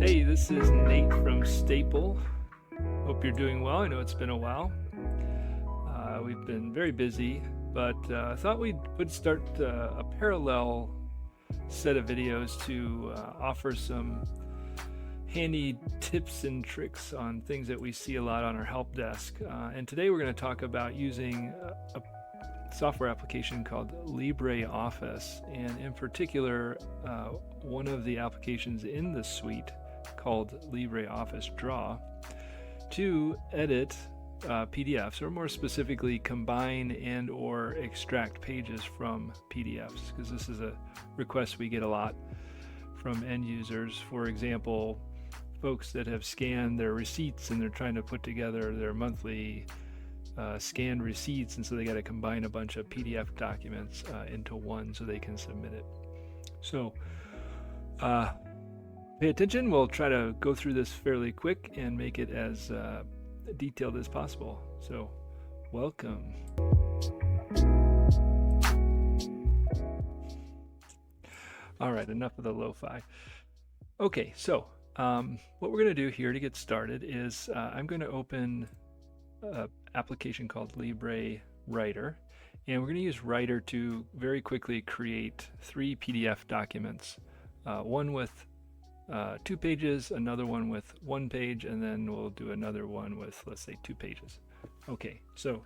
Hey, this is Nate from Stapel. Hope you're doing well. I know it's been a while. We've been very busy, but I thought we would start a parallel set of videos to offer some handy tips and tricks on things that we see a lot on our help desk. And today we're going to talk about using a software application called LibreOffice, and in particular, one of the applications in the suite called LibreOffice Draw to edit PDFs, or more specifically combine and or extract pages from PDFs, because this is a request we get a lot from end users. For example, folks that have scanned their receipts and they're trying to put together their monthly scanned receipts, and so they got to combine a bunch of PDF documents into one so they can submit it. So pay attention. We'll try to go through this fairly quick and make it as detailed as possible. So welcome. All right, enough of the lo-fi. Okay, so what we're going to do here to get started is I'm going to open an application called LibreWriter, and we're going to use Writer to very quickly create 3 PDF documents, one with 2 pages, another one with 1 page, and then we'll do another one with, let's say, 2 pages. Okay, so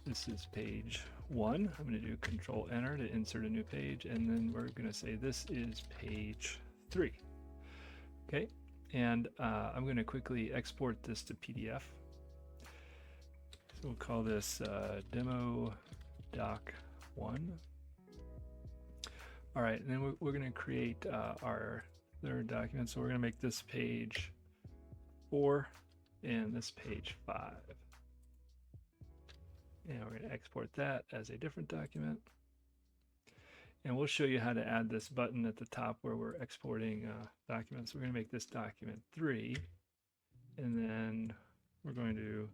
this is page 1. I'm going to do Control Enter to insert a new page, and then we're going to say this is page 3. Okay, and I'm going to quickly export this to PDF. So we'll call this demo doc 1. All right, and then we're going to create our third document. So we're going to make this page 4 and this page 5. And we're going to export that as a different document. And we'll show you how to add this button at the top where we're exporting documents. We're going to make this document 3, and then we're going to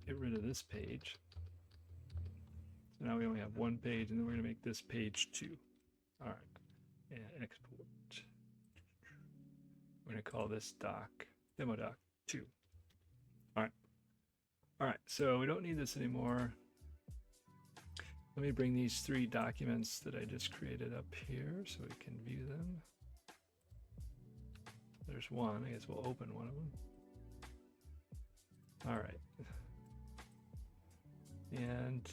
get rid of this page. So now we only have 1 page, and then we're going to make this page 2. All right, and export. We're going to call this demo doc 2. All right, so we don't need this anymore. Let me bring these 3 documents that I just created up here so we can view them. There's one. I guess we'll open one of them. All right. And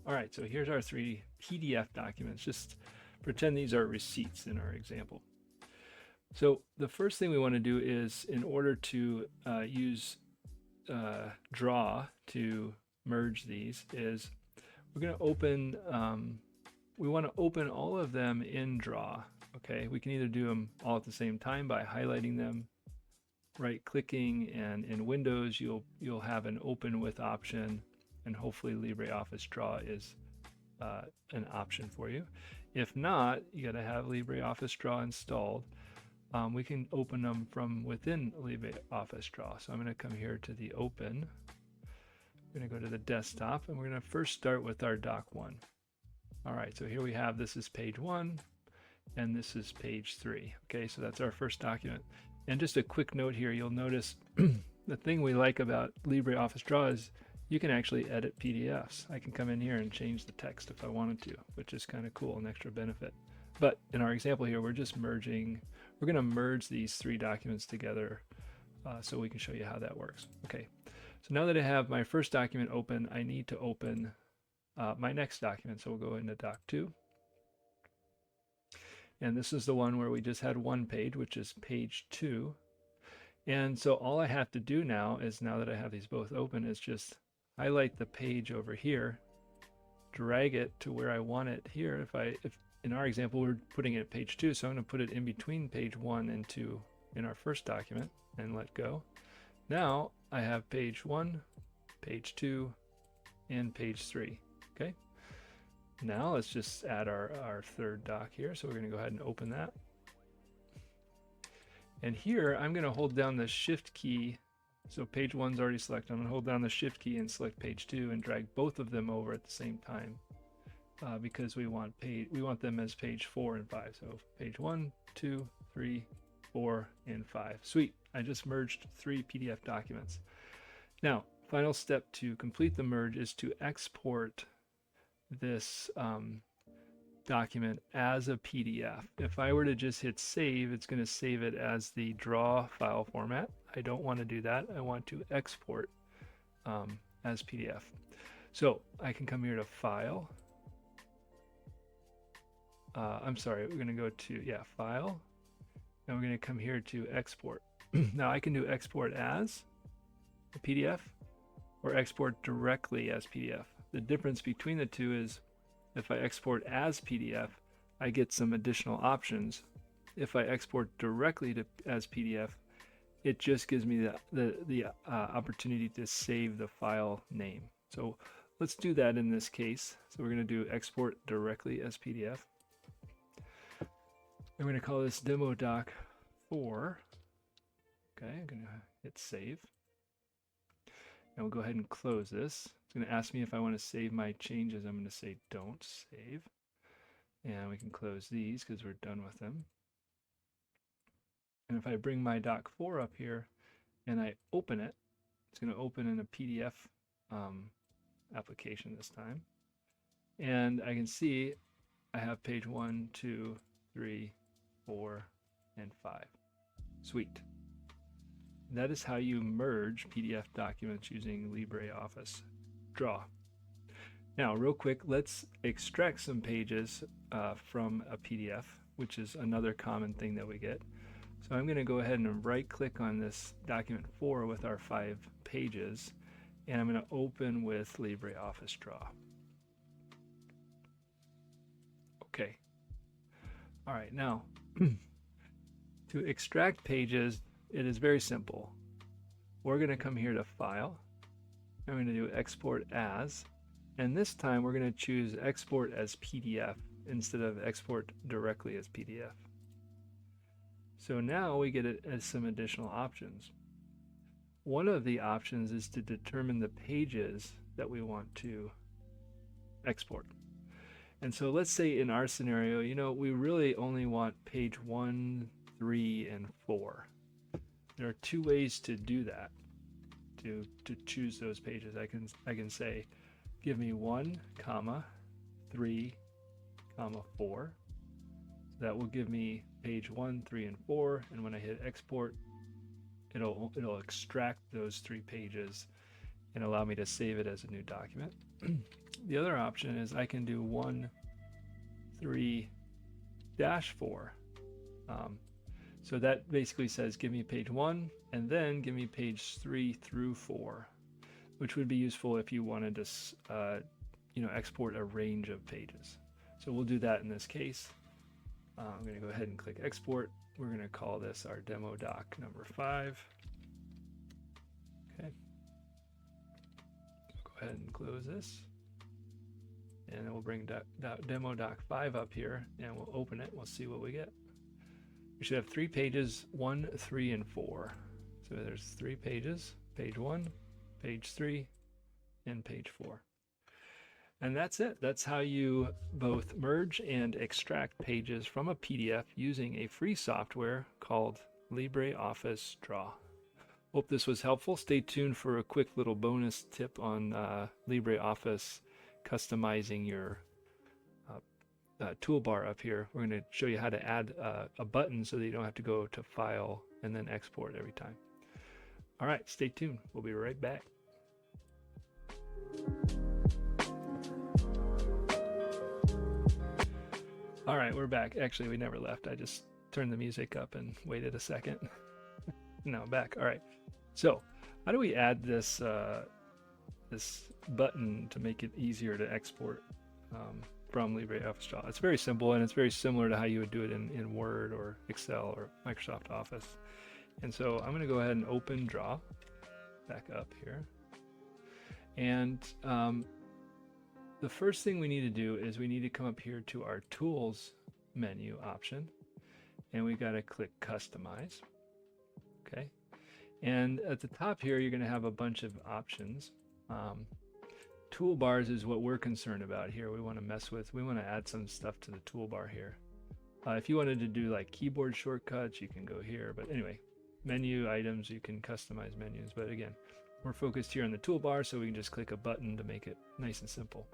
all right, so here's our 3 PDF documents. Just pretend these are receipts in our example. So the first thing we want to do is, in order to use Draw to merge these, is we're going to open, we want to open all of them in Draw. Okay, we can either do them all at the same time by highlighting them, right clicking, and in Windows you'll have an open with option, and hopefully LibreOffice Draw is an option for you. If not, you got to have LibreOffice Draw installed. We can open them from within LibreOffice Draw. So I'm going to come here to the Open. We're going to go to the desktop, and we're going to first start with our Doc 1. All right, so here we have, this is page 1, and this is page 3. Okay, so that's our first document. And just a quick note here, you'll notice the thing we like about LibreOffice Draw is you can actually edit PDFs. I can come in here and change the text if I wanted to, which is kind of cool, an extra benefit. But in our example here, we're just merging, we're going to merge these 3 documents together so we can show you how that works. Okay, so now that I have my first document open, I need to open my next document. So we'll go into Doc 2. And this is the one where we just had 1 page, which is page 2. And so all I have to do now is, now that I have these both open, is just highlight the page over here, drag it to where I want it here. If in our example we're putting it at page 2, so I'm going to put it in between page 1 and 2 in our first document and let go. Now I have page 1, page 2, and page 3. Okay. Now let's just add our third doc here. So we're going to go ahead and open that. And here I'm going to hold down the Shift key. So page 1's already selected. I'm going to hold down the Shift key and select page 2 and drag both of them over at the same time. because we want them as page 4 and 5. So page 1, 2, 3, 4, and 5. Sweet, I just merged 3 PDF documents. Now, final step to complete the merge is to export this document as a PDF. If I were to just hit save, it's going to save it as the draw file format. I don't want to do that. I want to export as PDF. So I can come here to File. I'm sorry, we're going to go to, File. And we're going to come here to Export. Now I can do Export as a PDF or export directly as PDF. The difference between the two is if I export as PDF, I get some additional options. If I export directly as PDF, it just gives me the opportunity to save the file name. So let's do that in this case. So we're going to do export directly as PDF. I'm going to call this demo doc 4. Okay, I'm going to hit save. And we'll go ahead and close this. It's going to ask me if I want to save my changes. I'm going to say don't save. And we can close these because we're done with them. And if I bring my doc 4 up here and I open it, it's going to open in a PDF application this time. And I can see I have page 1, 2, 3, 4, and 5. Sweet. That is how you merge PDF documents using LibreOffice Draw. Now, real quick, let's extract some pages from a PDF, which is another common thing that we get. So I'm going to go ahead and right-click on this document 4 with our 5 pages, and I'm going to open with LibreOffice Draw. Okay. All right, now, to extract pages, it is very simple. We're going to come here to File. I'm going to do Export As, and this time we're going to choose Export as PDF instead of Export directly as PDF. So now we get it as some additional options. One of the options is to determine the pages that we want to export. And so let's say in our scenario, we really only want page 1, 3, and 4. There are 2 ways to do that, to choose those pages. I can say, give me 1, 3, 4. That will give me page 1, 3, and 4. And when I hit export, it'll extract those 3 pages and allow me to save it as a new document. The other option is I can do 1, 3, -4. So that basically says give me page 1 and then give me page 3 through 4, which would be useful if you wanted to export a range of pages. So we'll do that in this case. I'm going to go ahead and click export. We're going to call this our demo doc number 5. Okay. Go ahead and close this. And then we'll bring demo doc 5 up here and we'll open it. We'll see what we get. We should have 3 pages, 1, 3, and 4. So there's 3 pages, page 1, page 3, and page 4. And that's it. That's how you both merge and extract pages from a PDF using a free software called LibreOffice Draw. Hope this was helpful. Stay tuned for a quick little bonus tip on LibreOffice customizing your toolbar up here. We're going to show you how to add a button so that you don't have to go to File and then Export every time. All right, stay tuned. We'll be right back. All right, we're back. Actually, we never left. I just turned the music up and waited a second. Now back. All right. So how do we add this this button to make it easier to export from LibreOffice Draw? It's very simple, and it's very similar to how you would do it in Word or Excel or Microsoft Office. And so I'm going to go ahead and open Draw back up here. And the first thing we need to do is we need to come up here to our Tools menu option, and we got to click Customize. Okay. And at the top here, you're going to have a bunch of options. Toolbars is what we're concerned about here. We want to add some stuff to the toolbar here. If you wanted to do like keyboard shortcuts, you can go here. But anyway, menu items, you can customize menus. But again, we're focused here on the toolbar, so we can just click a button to make it nice and simple.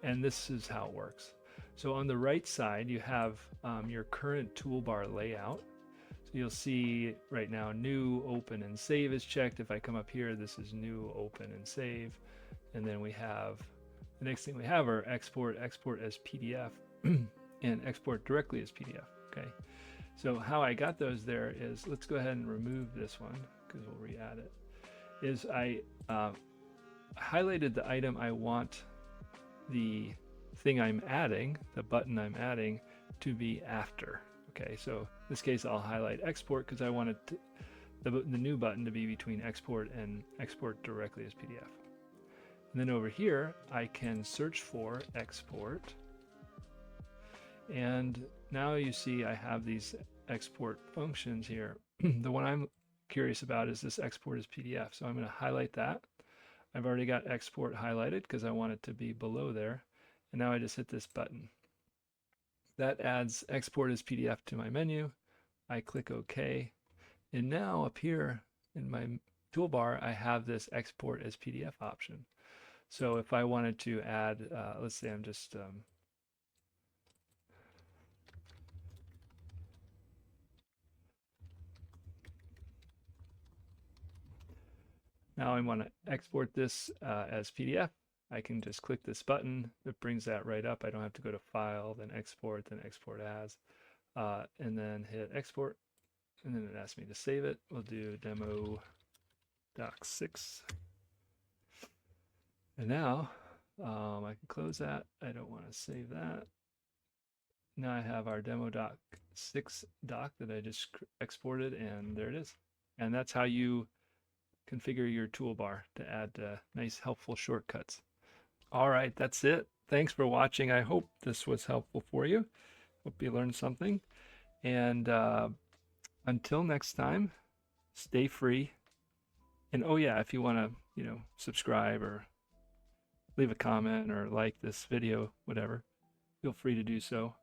And this is how it works. So on the right side, you have your current toolbar layout. So you'll see right now, new, open, and save is checked. If I come up here, this is new, open, and save. And then we have, the next thing we have are export, export as PDF, and export directly as PDF, okay? So how I got those there is, let's go ahead and remove this one, because we'll re-add it, is I highlighted the item I want the thing I'm adding, the button I'm adding, to be after. Okay, so in this case I'll highlight export because I wanted the new button to be between export and export directly as PDF. And then over here I can search for export, and now you see I have these export functions here. The one I'm curious about is this export as PDF, so I'm going to highlight that. I've already got export highlighted because I want it to be below there. And now I just hit this button. That adds export as PDF to my menu. I click OK. And now up here in my toolbar, I have this export as PDF option. So if I wanted to add, let's say I'm just, now I want to export this as PDF. I can just click this button. It brings that right up. I don't have to go to File, then Export As, and then hit Export. And then it asks me to save it. We'll do demo doc6. And now I can close that. I don't want to save that. Now I have our demo doc6 doc that I just exported, and there it is. And that's how you configure your toolbar to add nice, helpful shortcuts. All right, that's it. Thanks for watching. I hope this was helpful for you. Hope you learned something. And until next time, stay free. And oh yeah, if you want to, subscribe or leave a comment or like this video, whatever, feel free to do so.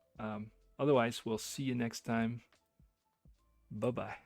Otherwise, we'll see you next time. Bye-bye.